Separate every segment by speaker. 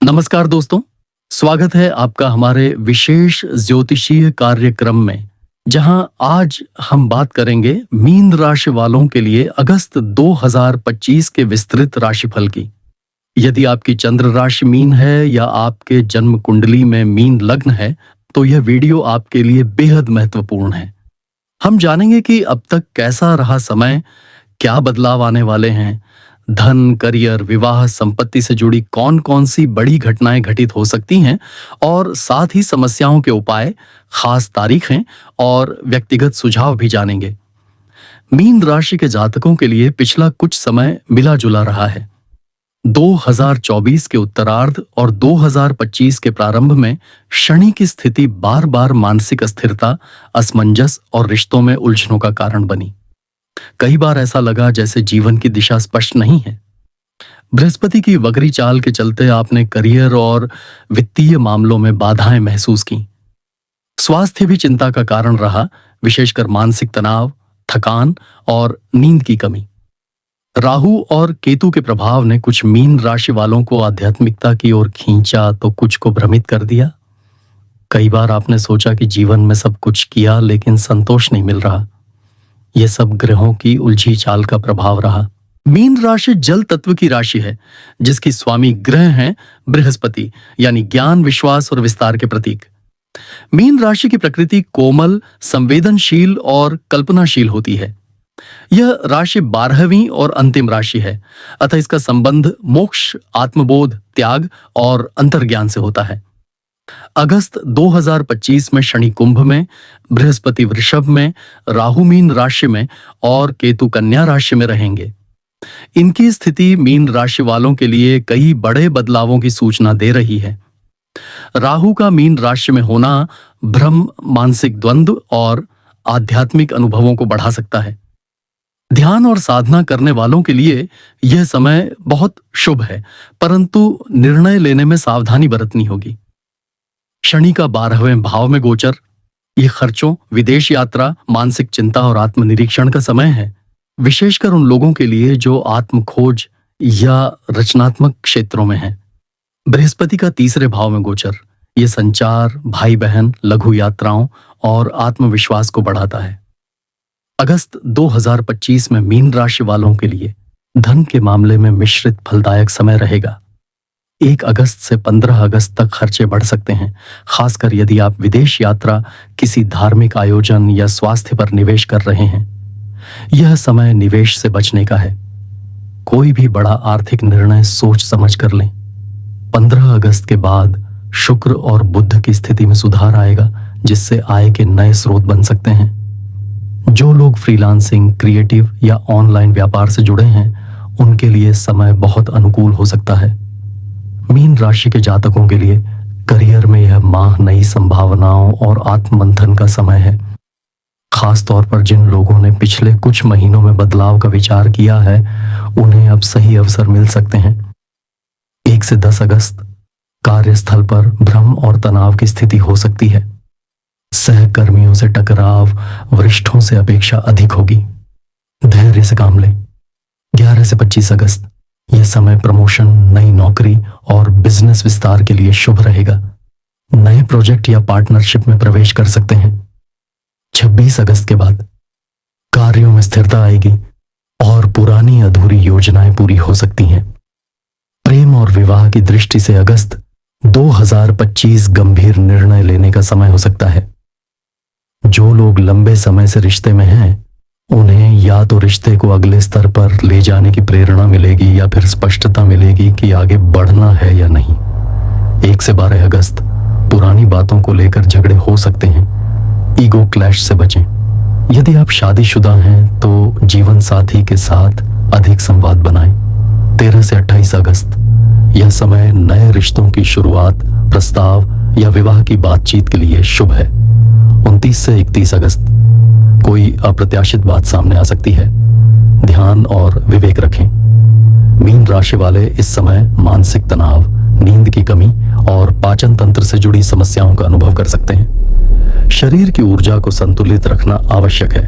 Speaker 1: नमस्कार दोस्तों, स्वागत है आपका हमारे विशेष ज्योतिषीय कार्यक्रम में, जहां आज हम बात करेंगे मीन राशि वालों के लिए अगस्त 2025 के विस्तृत राशिफल की। यदि आपकी चंद्र राशि मीन है या आपके जन्म कुंडली में मीन लग्न है, तो यह वीडियो आपके लिए बेहद महत्वपूर्ण है। हम जानेंगे कि अब तक कैसा रहा समय, क्या बदलाव आने वाले हैं, धन, करियर, विवाह, संपत्ति से जुड़ी कौन कौन सी बड़ी घटनाएं घटित हो सकती हैं और साथ ही समस्याओं के उपाय, खास तारीखें और व्यक्तिगत सुझाव भी जानेंगे। मीन राशि के जातकों के लिए पिछला कुछ समय मिला जुला रहा है। 2024 के उत्तरार्ध और 2025 के प्रारंभ में शनि की स्थिति बार बार मानसिक अस्थिरता, असमंजस और रिश्तों में उलझनों का कारण बनी। कई बार ऐसा लगा जैसे जीवन की दिशा स्पष्ट नहीं है। बृहस्पति की वक्री चाल के चलते आपने करियर और वित्तीय मामलों में बाधाएं महसूस की। स्वास्थ्य भी चिंता का कारण रहा, विशेषकर मानसिक तनाव, थकान और नींद की कमी। राहु और केतु के प्रभाव ने कुछ मीन राशि वालों को आध्यात्मिकता की ओर खींचा तो कुछ को भ्रमित कर दिया। कई बार आपने सोचा कि जीवन में सब कुछ किया लेकिन संतोष नहीं मिल रहा। यह सब ग्रहों की उलझी चाल का प्रभाव रहा। मीन राशि जल तत्व की राशि है, जिसकी स्वामी ग्रह हैं बृहस्पति, यानी ज्ञान, विश्वास और विस्तार के प्रतीक। मीन राशि की प्रकृति कोमल, संवेदनशील और कल्पनाशील होती है। यह राशि 12वीं और अंतिम राशि है, अतः इसका संबंध मोक्ष, आत्मबोध, त्याग और अंतर्ज्ञान से होता है। अगस्त 2025 में शनि कुंभ में, बृहस्पति वृषभ में, राहु मीन राशि में और केतु कन्या राशि में रहेंगे। इनकी स्थिति मीन राशि वालों के लिए कई बड़े बदलावों की सूचना दे रही है। राहु का मीन राशि में होना भ्रम, मानसिक द्वंद्व और आध्यात्मिक अनुभवों को बढ़ा सकता है। ध्यान और साधना करने वालों के लिए यह समय बहुत शुभ है, परंतु निर्णय लेने में सावधानी बरतनी होगी। शनि का 12वें भाव में गोचर ये खर्चों, विदेश यात्रा, मानसिक चिंता और आत्मनिरीक्षण का समय है, विशेषकर उन लोगों के लिए जो आत्म खोज या रचनात्मक क्षेत्रों में हैं। बृहस्पति का 3रे भाव में गोचर ये संचार, भाई बहन, लघु यात्राओं और आत्मविश्वास को बढ़ाता है। अगस्त 2025 में मीन राशि वालों के लिए धन के मामले में मिश्रित फलदायक समय रहेगा। 1 अगस्त से 15 अगस्त तक खर्चे बढ़ सकते हैं, खासकर यदि आप विदेश यात्रा, किसी धार्मिक आयोजन या स्वास्थ्य पर निवेश कर रहे हैं। यह समय निवेश से बचने का है। कोई भी बड़ा आर्थिक निर्णय सोच समझ कर लें। 15 अगस्त के बाद शुक्र और बुध की स्थिति में सुधार आएगा, जिससे आय के नए स्रोत बन सकते हैं। जो लोग फ्रीलांसिंग, क्रिएटिव या ऑनलाइन व्यापार से जुड़े हैं, उनके लिए समय बहुत अनुकूल हो सकता है। मीन राशि के जातकों के लिए करियर में यह माह नई संभावनाओं और आत्ममंथन का समय है। खास तौर पर जिन लोगों ने पिछले कुछ महीनों में बदलाव का विचार किया है, उन्हें अब सही अवसर मिल सकते हैं। 1 से 10 अगस्त कार्यस्थल पर भ्रम और तनाव की स्थिति हो सकती है। सहकर्मियों से टकराव वरिष्ठों से अपेक्षा अधिक होगी। धैर्य से काम लें। 11 से 25 अगस्त यह समय प्रमोशन, नई नौकरी और बिजनेस विस्तार के लिए शुभ रहेगा। नए प्रोजेक्ट या पार्टनरशिप में प्रवेश कर सकते हैं। 26 अगस्त के बाद कार्यों में स्थिरता आएगी और पुरानी अधूरी योजनाएं पूरी हो सकती हैं। प्रेम और विवाह की दृष्टि से अगस्त 2025 गंभीर निर्णय लेने का समय हो सकता है। जो लोग लंबे समय से रिश्ते में हैं, उन्हें या तो रिश्ते को अगले स्तर पर ले जाने की प्रेरणा मिलेगी या फिर स्पष्टता मिलेगी कि आगे बढ़ना है या नहीं। 1 से 12 अगस्त पुरानी बातों को लेकर झगड़े हो सकते हैं। ईगो क्लैश से बचें। यदि आप शादीशुदा हैं तो जीवन साथी के साथ अधिक संवाद बनाएं। 13 से 28 अगस्त यह समय नए रिश्तों की शुरुआत, प्रस्ताव या विवाह की बातचीत के लिए शुभ है। 29 से 31 अगस्त कोई अप्रत्याशित बात सामने आ सकती है। ध्यान और विवेक रखें। मीन राशि वाले इस समय मानसिक तनाव, नींद की कमी और पाचन तंत्र से जुड़ी समस्याओं का अनुभव कर सकते हैं। शरीर की ऊर्जा को संतुलित रखना आवश्यक है।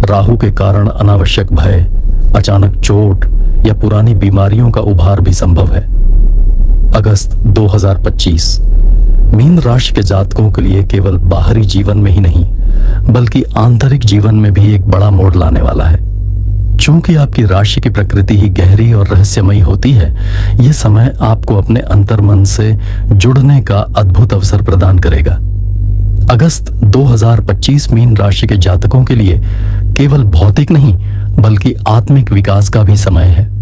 Speaker 1: राहु के कारण अनावश्यक भय, अचानक चोट या पुरानी बीमारियों का उभार भी संभव है। अगस्त 2025 मीन राशि के जातकों के लिए केवल बाहरी जीवन में ही नहीं बल्कि आंतरिक जीवन में भी एक बड़ा मोड़ लाने वाला है। चूंकि आपकी राशि की प्रकृति ही गहरी और रहस्यमयी होती है, यह समय आपको अपने अंतर्मन से जुड़ने का अद्भुत अवसर प्रदान करेगा। अगस्त 2025 मीन राशि के जातकों के लिए केवल भौतिक नहीं बल्कि आत्मिक विकास का भी समय है।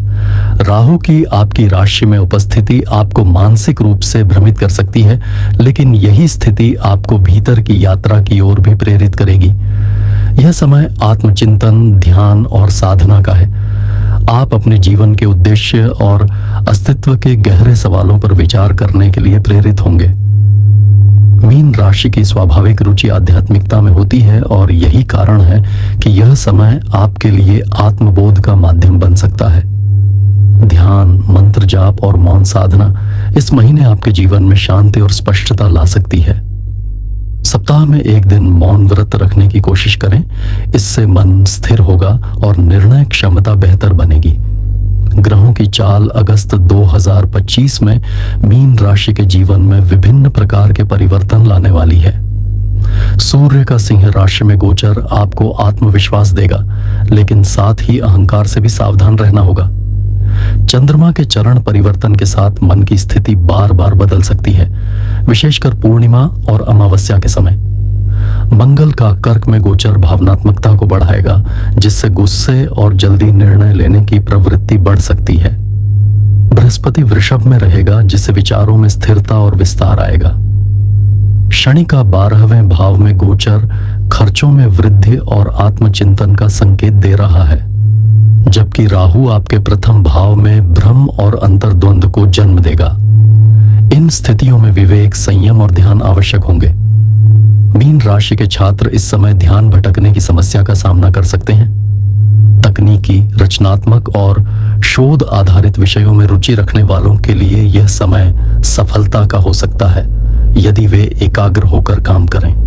Speaker 1: राहु की आपकी राशि में उपस्थिति आपको मानसिक रूप से भ्रमित कर सकती है, लेकिन यही स्थिति आपको भीतर की यात्रा की ओर भी प्रेरित करेगी। यह समय आत्मचिंतन, ध्यान और साधना का है। आप अपने जीवन के उद्देश्य और अस्तित्व के गहरे सवालों पर विचार करने के लिए प्रेरित होंगे। मीन राशि की स्वाभाविक रुचि आध्यात्मिकता में होती है और यही कारण है कि यह समय आपके लिए आत्मबोध का माध्यम बन सकता है। ध्यान, मंत्र जाप और मौन साधना इस महीने आपके जीवन में शांति और स्पष्टता ला सकती है। सप्ताह में एक दिन मौन व्रत रखने की कोशिश करें। इससे मन स्थिर होगा और निर्णय क्षमता बेहतर बनेगी। ग्रहों की चाल अगस्त 2025 में मीन राशि के जीवन में विभिन्न प्रकार के परिवर्तन लाने वाली है। सूर्य का सिंह राशि में गोचर आपको आत्मविश्वास देगा, लेकिन साथ ही अहंकार से भी सावधान रहना होगा। चंद्रमा के चरण परिवर्तन के साथ मन की स्थिति बार बार बदल सकती है, विशेषकर पूर्णिमा और अमावस्या के समय। मंगल का कर्क में गोचर भावनात्मकता को बढ़ाएगा, जिससे गुस्से और जल्दी निर्णय लेने की प्रवृत्ति बढ़ सकती है। बृहस्पति वृषभ में रहेगा, जिससे विचारों में स्थिरता और विस्तार आएगा। शनि का 12वें भाव में गोचर खर्चों में वृद्धि और आत्मचिंतन का संकेत दे रहा है, जबकि राहु आपके प्रथम भाव में भ्रम और अंतर्द्वंद को जन्म देगा। इन स्थितियों में विवेक, संयम और ध्यान आवश्यक होंगे। मीन राशि के छात्र इस समय ध्यान भटकने की समस्या का सामना कर सकते हैं। तकनीकी, रचनात्मक और शोध आधारित विषयों में रुचि रखने वालों के लिए यह समय सफलता का हो सकता है, यदि वे एकाग्र होकर काम करें।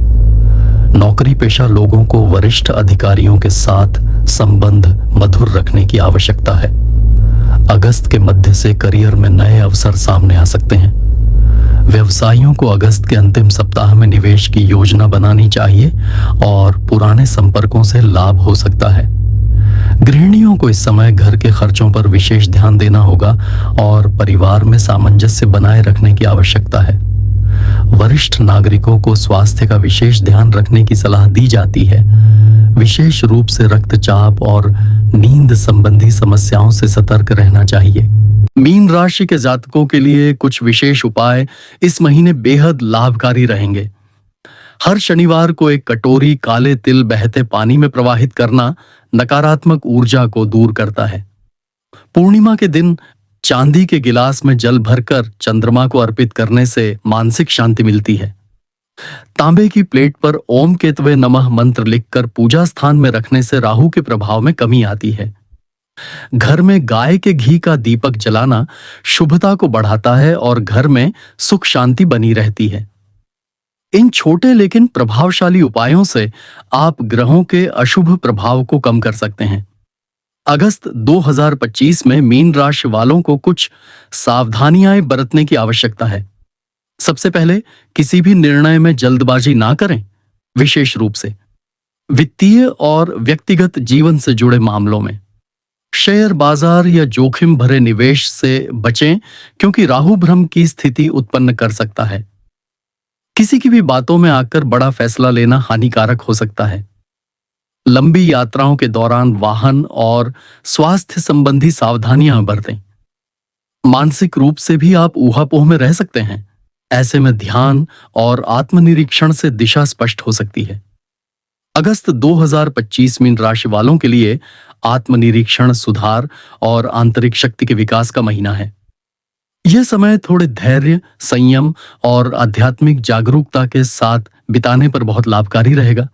Speaker 1: नौकरी पेशा लोगों को वरिष्ठ अधिकारियों के साथ संबंध मधुर रखने की आवश्यकता है। अगस्त के मध्य से करियर में नए अवसर सामने आ सकते हैं। व्यवसायियों को अगस्त के अंतिम सप्ताह में निवेश की योजना बनानी चाहिए और पुराने संपर्कों से लाभ हो सकता है। गृहिणियों को इस समय घर के खर्चों पर विशेष ध्यान देना होगा और परिवार में सामंजस्य बनाए रखने की आवश्यकता है। वरिष्ठ नागरिकों को स्वास्थ्य का विशेष ध्यान रखने की सलाह दी जाती है। विशेष रूप से रक्तचाप और नींद संबंधी समस्याओं से सतर्क रहना चाहिए। मीन राशि के जातकों के लिए कुछ विशेष उपाय इस महीने बेहद लाभकारी रहेंगे। हर शनिवार को एक कटोरी काले तिल बहते पानी में प्रवाहित करना नकारात्मक ऊर्जा को दूर करता है। पूर्णिमा के दिन चांदी के गिलास में जल भरकर चंद्रमा को अर्पित करने से मानसिक शांति मिलती है। तांबे की प्लेट पर ओम केतवे नमः मंत्र लिखकर पूजा स्थान में रखने से राहु के प्रभाव में कमी आती है। घर में गाय के घी का दीपक जलाना शुभता को बढ़ाता है और घर में सुख शांति बनी रहती है। इन छोटे लेकिन प्रभावशाली उपायों से आप ग्रहों के अशुभ प्रभाव को कम कर सकते हैं। अगस्त 2025 में मीन राशि वालों को कुछ सावधानियां बरतने की आवश्यकता है। सबसे पहले, किसी भी निर्णय में जल्दबाजी ना करें, विशेष रूप से वित्तीय और व्यक्तिगत जीवन से जुड़े मामलों में। शेयर बाजार या जोखिम भरे निवेश से बचें, क्योंकि राहु भ्रम की स्थिति उत्पन्न कर सकता है। किसी की भी बातों में आकर बड़ा फैसला लेना हानिकारक हो सकता है। लंबी यात्राओं के दौरान वाहन और स्वास्थ्य संबंधी सावधानियां बरतें। मानसिक रूप से भी आप ऊहापोह में रह सकते हैं। ऐसे में ध्यान और आत्मनिरीक्षण से दिशा स्पष्ट हो सकती है। अगस्त 2025 मीन राशि वालों के लिए आत्मनिरीक्षण, सुधार और आंतरिक शक्ति के विकास का महीना है। यह समय थोड़े धैर्य, संयम और आध्यात्मिक जागरूकता के साथ बिताने पर बहुत लाभकारी रहेगा।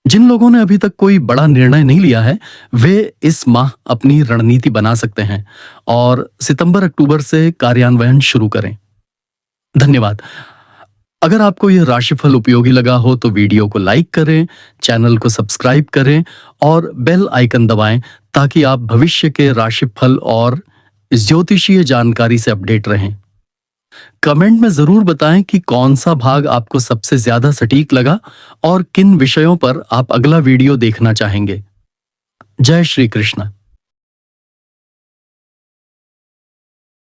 Speaker 1: जिन लोगों ने अभी तक कोई बड़ा निर्णय नहीं लिया है, वे इस माह अपनी रणनीति बना सकते हैं और सितंबर-अक्टूबर से कार्यान्वयन शुरू करें। धन्यवाद। अगर आपको यह राशिफल उपयोगी लगा हो तो वीडियो को लाइक करें, चैनल को सब्सक्राइब करें और बेल आइकन दबाएं, ताकि आप भविष्य के राशिफल और ज्योतिषीय जानकारी से अपडेट रहें। कमेंट में जरूर बताएं कि कौन सा भाग आपको सबसे ज्यादा सटीक लगा और किन विषयों पर आप अगला वीडियो देखना चाहेंगे। जय श्री कृष्ण।